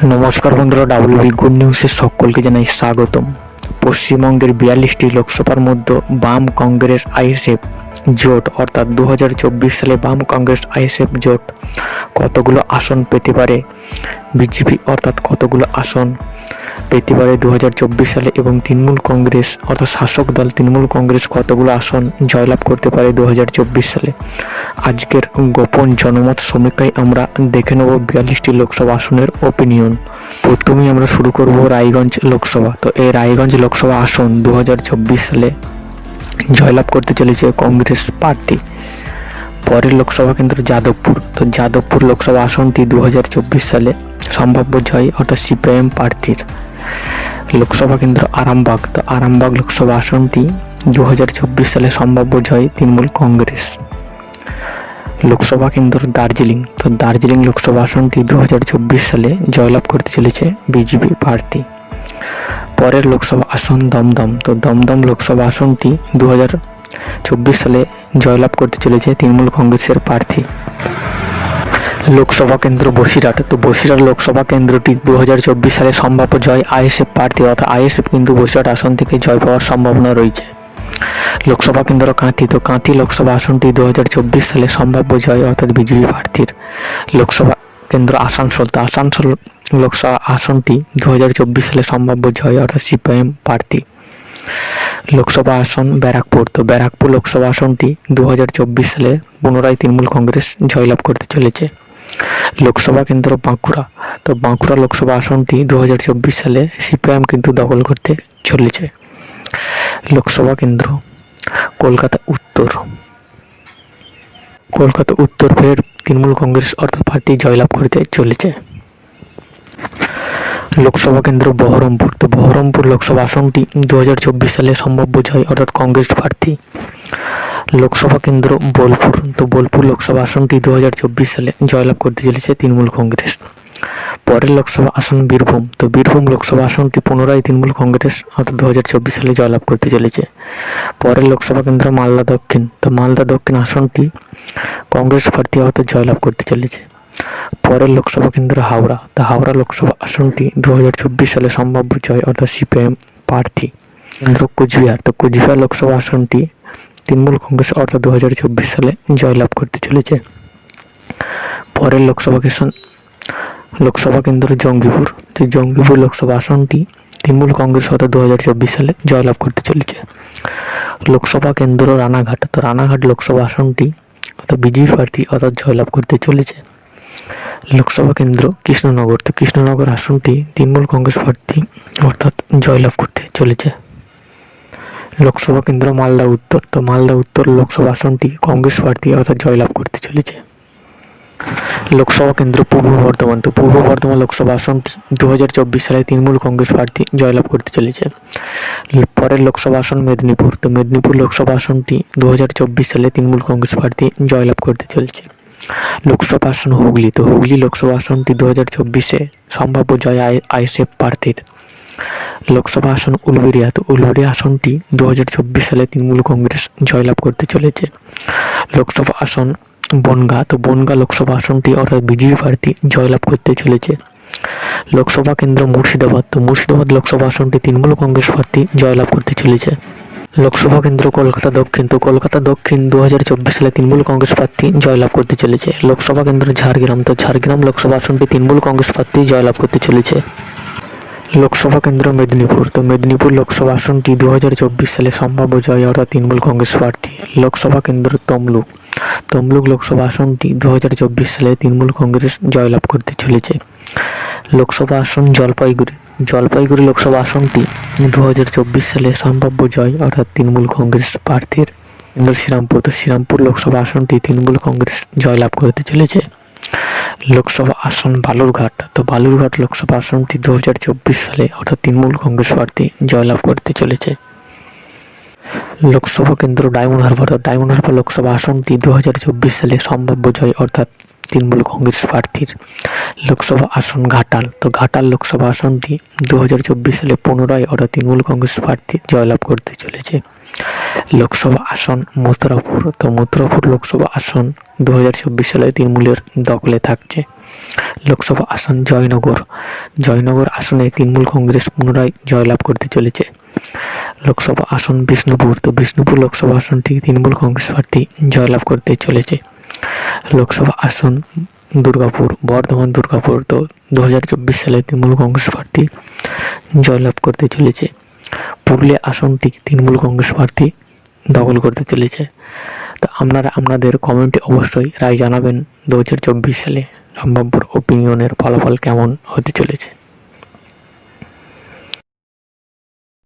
নমস্কার বন্ধুরা, WB good নিউজে সকলকে জানাই স্বাগতম। পশ্চিমবঙ্গের 42টি লোকসভার মধ্যে বাম কংগ্রেস আইএসএফ জোট অর্থাৎ 2024 সালে বাম কংগ্রেস আইএসএফ জোট কতগুলো আসন পেতে পারে, বিজেপি অর্থাৎ কতগুলো আসন পেতে পারে 2024 সালে, এবং তৃণমূল কংগ্রেস অর্থাৎ শাসক দল তৃণমূল কংগ্রেস কতগুলো আসন জয়লাভ করতে পারে 2024 সালে। আজকের গোপন জনমত সমীক্ষায় আমরা দেখে নেব 42টি লোকসভা আসনের ওপিনিয়ন। প্রথমেই আমরা শুরু করব রায়গঞ্জ লোকসভা। তো এই রায়গঞ্জ লোকসভা আসন 2024 সালে জয়লাভ করতে চলেছে কংগ্রেস প্রার্থী। পরের লোকসভা কেন্দ্র যাদবপুর। তো যাদবপুর লোকসভা আসনটি 2024 সালে সম্ভাব্য জয় অর্থাৎ সিপিআইএম প্রার্থীর। লোকসভা কেন্দ্র আরামবাগ। তো আরামবাগ লোকসভা আসনটি 2024 সালে সম্ভাব্য জয় তৃণমূল কংগ্রেস। লোকসভা কেন্দ্র দার্জিলিং। তো দার্জিলিং লোকসভা আসনটি 2024 সালে জয়লাভ করতে চলেছে বিজেপি প্রার্থী। পরের লোকসভা আসন দমদম। তো দমদম লোকসভা আসনটি 2024 সালে জয়লাভ করতে চলেছে তৃণমূল কংগ্রেসের প্রার্থী। লোকসভা কেন্দ্র বসিরহাট। তো বসিরহাট লোকসভা কেন্দ্রটি 2024 সালে সম্ভাব্য জয় আইএসএফ প্রার্থী, অর্থাৎ আইএসএফ কিন্তু বসিরহাট আসন থেকে জয় পাওয়ার সম্ভাবনা রয়েছে। লোকসভা কেন্দ্র কাঁথি। তো কাঁথি লোকসভা আসনটি 2024 সালে সম্ভাব্য জয় অর্থাৎ বিজেপি প্রার্থীর। লোকসভা কেন্দ্র আসানসোল। তো আসানসোল লোকসভা আসনটি 2024 সালে সম্ভাব্য জয় অর্থাৎ সিপিআইএম প্রার্থী। লোকসভা আসন ব্যারাকপুর। তো ব্যারাকপুর লোকসভা আসনটি 2024 সালে পুনরায় তৃণমূল কংগ্রেস জয়লাভ করতে চলেছে। লোকসভা কেন্দ্র বাঁকুড়া। তো বাঁকুড়া লোকসভা আসনটি 2024 সালে সিপিআইএম কিন্তু দখল করতে চলেছে। লোকসভা কেন্দ্র কলকাতা উত্তর। কলকাতা উত্তর ফের তৃণমূল কংগ্রেস অর্থাৎ প্রার্থী জয়লাভ করতে চলেছে। লোকসভা কেন্দ্র বহরমপুর। তো বহরমপুর লোকসভা আসনটি 2024 সালে সম্ভাব্য জয় অর্থাৎ কংগ্রেস প্রার্থী। লোকসভা কেন্দ্র বোলপুর। তো বোলপুর লোকসভা আসনটি 2024 সালে জয়লাভ করতে চলেছে তৃণমূল কংগ্রেস। পরের লোকসভা আসন বীরভূম। তো বীরভূম লোকসভা আসনটি পুনরায় তৃণমূল কংগ্রেস অর্থাৎ 2024 সালে জয়লাভ করতে চলেছে। পরের লোকসভা কেন্দ্র মালদা দক্ষিণ। তো মালদা দক্ষিণ আসনটি কংগ্রেস প্রার্থী অর্থাৎ জয়লাভ করতে চলেছে। পরের লোকসভা কেন্দ্র হাওড়া। তো হাওড়া লোকসভা আসনটি 2024 সালে সম্ভাব্য জয় অর্থাৎ সিপিআইএম প্রার্থী। কেন্দ্র কোচবিহার। তো কোচবিহার লোকসভা আসনটি তৃণমূল কংগ্রেস অর্থাৎ 2024 সালে জয়লাভ করতে চলেছে। পরের লোকসভা কেন্দ্র জঙ্গিপুর। যে জঙ্গিপুর লোকসভা আসনটি তৃণমূল কংগ্রেস অর্থাৎ 2024 সালে জয়লাভ করতে চলেছে। লোকসভা কেন্দ্র রানাঘাট। তো রানাঘাট লোকসভা আসনটি অর্থাৎ বিজেপি প্রার্থী অর্থাৎ জয়লাভ করতে চলেছে। লোকসভা কেন্দ্র কৃষ্ণনগর। তো কৃষ্ণনগর আসনটি তৃণমূল কংগ্রেস প্রার্থী অর্থাৎ জয়লাভ করতে চলেছে। লোকসভা কেন্দ্র মালদা উত্তর। তো মালদা উত্তর লোকসভা আসনটি কংগ্রেস প্রার্থী অর্থাৎ জয়লাভ করতে চলেছে। লোকসভা কেন্দ্র পূর্ব বর্ধমান। তো পূর্ব বর্ধমান লোকসভা আসনটি 2024 সালে তৃণমূল কংগ্রেস প্রার্থী জয়লাভ করতে চলেছে। পরের লোকসভা আসন মেদিনীপুর। তো মেদিনীপুর লোকসভা আসনটি 2024 সালে তৃণমূল কংগ্রেস প্রার্থী জয়লাভ করতে চলেছে। লোকসভা আসন হুগলি। তো হুগলি লোকসভা আসনটি 2024-এ সম্ভাব্য জয় আইএসএফ প্রার্থীর। লোকসভা আসন উলবেড়িয়া। তো উলবেড়িয়া আসনটি 2024 সালে তৃণমূল কংগ্রেস জয়লাভ করতে চলেছে। লোকসভা আসন বনগাঁ। তো বনগাঁ লোকসভা আসনটি অর্থাৎ বিজেপি প্রার্থী জয়লাভ করতে চলেছে। লোকসভা কেন্দ্র মুর্শিদাবাদ। তো মুর্শিদাবাদ লোকসভা আসনটি তৃণমূল কংগ্রেস প্রার্থী জয়লাভ করতে চলেছে। লোকসভা কেন্দ্র কলকাতা দক্ষিণ। তো কলকাতা দক্ষিণ 2024 সালে তৃণমূল কংগ্রেস প্রার্থী জয়লাভ করতে চলেছে। লোকসভা কেন্দ্র ঝাড়গ্রাম। তো ঝাড়গ্রাম লোকসভা আসনটি তৃণমূল কংগ্রেস প্রার্থী জয়লাভ করতে চলেছে। লোকসভা কেন্দ্র মেদিনীপুর। তো মেদিনীপুর লোকসভা আসনটি 2024 সালে সম্ভাব্য জয় অর্থাৎ তৃণমূল কংগ্রেস প্রার্থী। লোকসভা কেন্দ্র তমলুক। তমলুক লোকসভা আসনটি 2024 সালে তৃণমূল কংগ্রেস জয়লাভ করতে চলেছে। লোকসভা আসন জলপাইগুড়ি। জলপাইগুড়ি লোকসভা আসনটি 2024 সালে সম্ভাব্য জয় অর্থাৎ তৃণমূল কংগ্রেস প্রার্থীর। কেন্দ্র শ্রীরামপুর। তো শ্রীরামপুর লোকসভা আসনটি তৃণমূল কংগ্রেস জয়লাভ করতে চলেছে। লোকসভা আসন বালুরঘাট। তো বালুরঘাট লোকসভা আসনটি 2024 সালে অর্থাৎ তৃণমূল কংগ্রেস প্রার্থী জয়লাভ করতে চলেছে। লোকসভা কেন্দ্র ডায়মন্ড হারবার। ডায়মন্ড হারবার লোকসভা আসনটি 2024 সালে সম্ভাব্য জয় অর্থাৎ তৃণমূল কংগ্রেস প্রার্থীর। লোকসভা আসন ঘাটাল, তো ঘাটাল লোকসভা আসনটি 2024 সালে পুনরায় ওরা তৃণমূল কংগ্রেস প্রার্থী জয়লাভ করতে চলেছে। লোকসভা আসন মথুরাপুর, তো মথুরাপুর লোকসভা আসন 2024 সালে তৃণমূলের দখলে থাকছে। লোকসভা আসন জয়নগর, জয়নগর আসনে তৃণমূল কংগ্রেস পুনরায় জয়লাভ করতে চলেছে। লোকসভা আসন বিষ্ণুপুর, তো বিষ্ণুপুর লোকসভা আসনটি তৃণমূল কংগ্রেস প্রার্থী জয়লাভ করতে চলেছে। লোকসভা আসন দুর্গাপুর, বর্ধমান দুর্গাপুর, তো 2024 সালে তৃণমূল কংগ্রেস প্রার্থী জয়লাভ করতে চলেছে। পুরুলিয়া আসনটি তৃণমূল কংগ্রেস প্রার্থী দখল করতে চলেছে। তো আপনারা আপনাদের কমেন্টে অবশ্যই রায় জানাবেন 2024 সালে সম্ভাব্য ওপিনিয়নের ফলাফল কেমন হতে চলেছে।